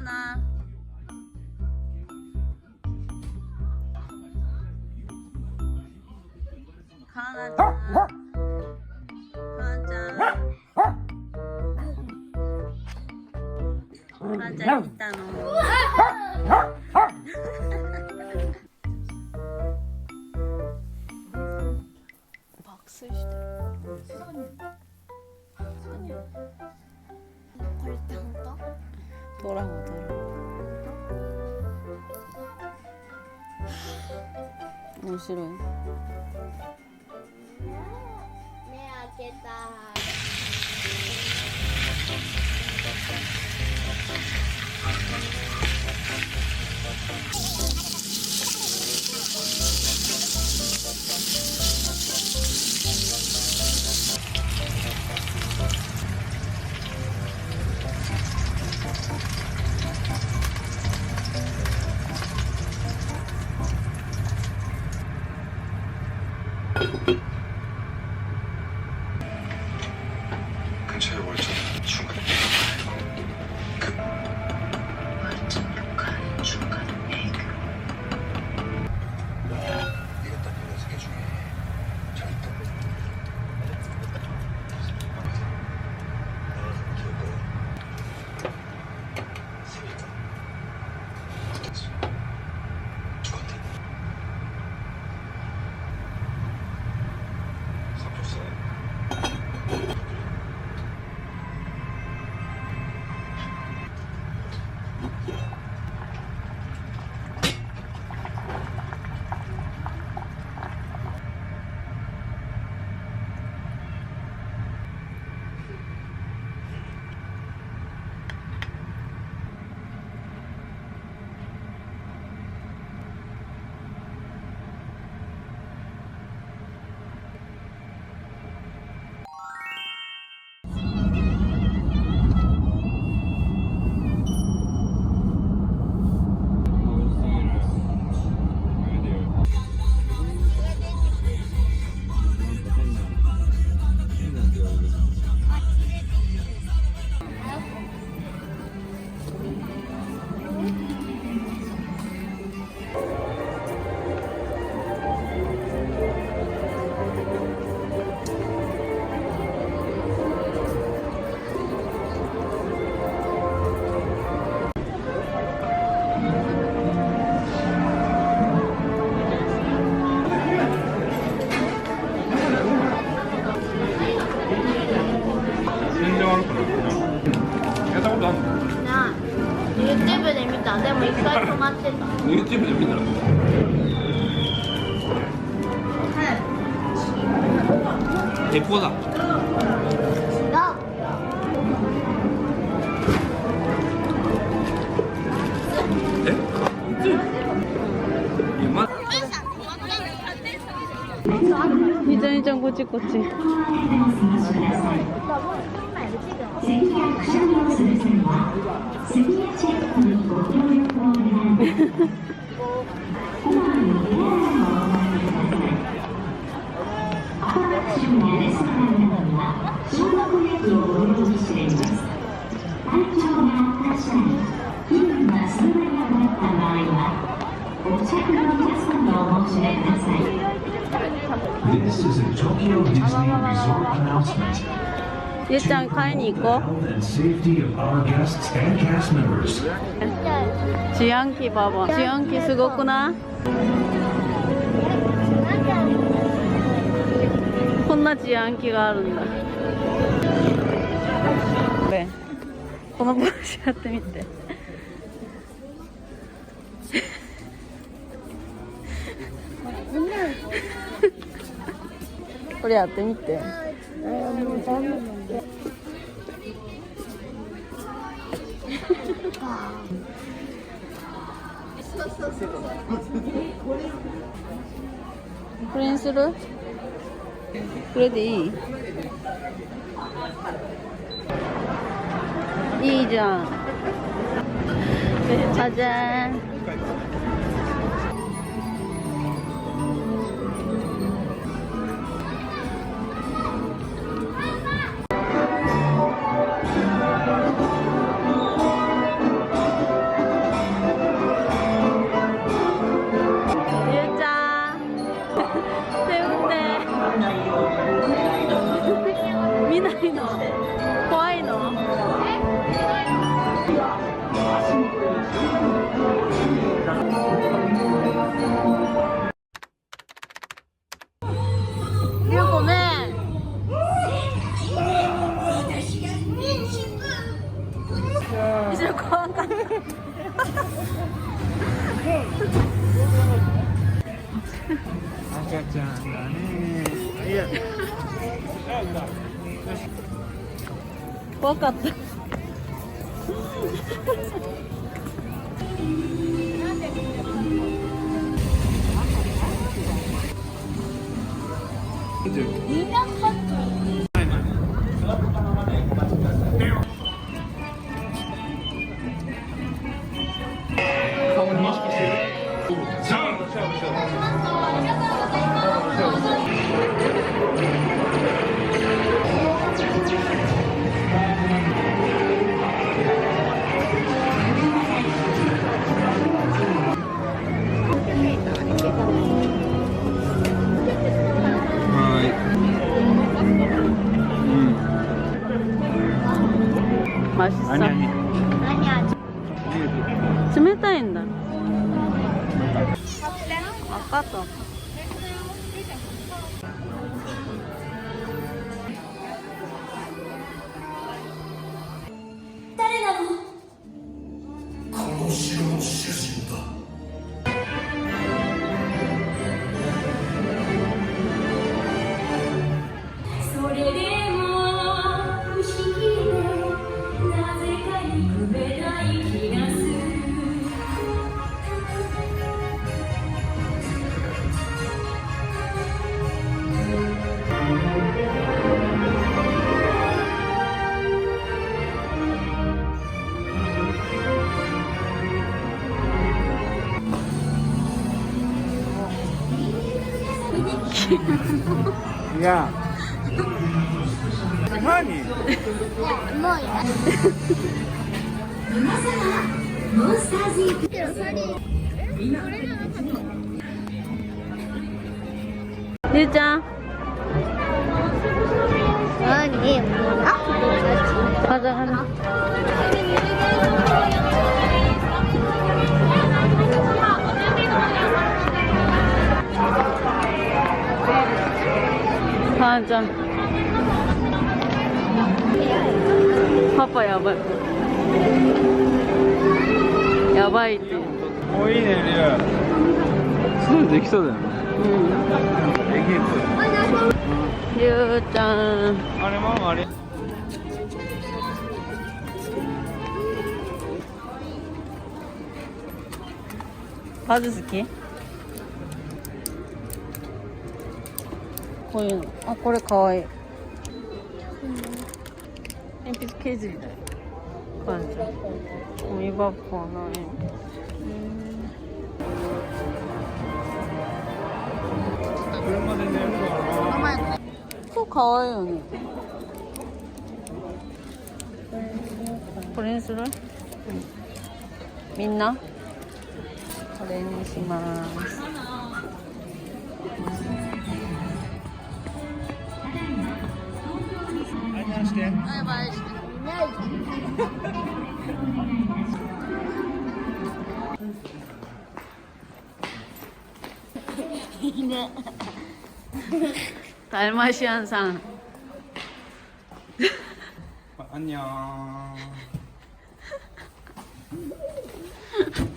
な。かなちゃん。かなちゃん。かなちゃん来たの。爆睡してる。これって本当？トラゴトラ。面白い。目開けた。근처에 월전 중간 이겼던 여자 세계 중에 절대 죽었대. 삼겹살. YouTube で見た。でも一回止まってた。YouTube で見たの？鉄砲だ。ひちゃんひちゃんこっちこっち。This is a Tokyo Disney Resort announcement. ゆうちゃん買いに行こ Health and safety of our guests and cast members. う。自販機ババ。自販機すごくない？こんな自販機があるんだ。これ、この帽子やってみて。これやってみて。これにする？これでいい？いいじゃん。じゃじゃーん。りょうごめん。後ろ怖かった。赤ちゃんだね。いや。怖かった。顔認識してる。じゃん。맛있어. 아니. 아니야. 冷たいんだ。赤と。それでも不思議でなぜか憎めない気がするいや。何？もういい。モンスターズりゅうちゃん。何？あ、ガチャガチャ。はーちゃん。パパやばい。やばいって。もういいね、リュウ。すぐできそうだよね。できる。りゅうちゃん。あれ、ママあれ。パズ好き？こういうの。あ、これかわいい。鉛筆削りだよ。感じ。紙箱の鉛筆。車で寝るかな。そうかわいいよね。これにする？みんな？これにします。して。バイバイして。いいね。ダルマシアンさん。あんにゃーん。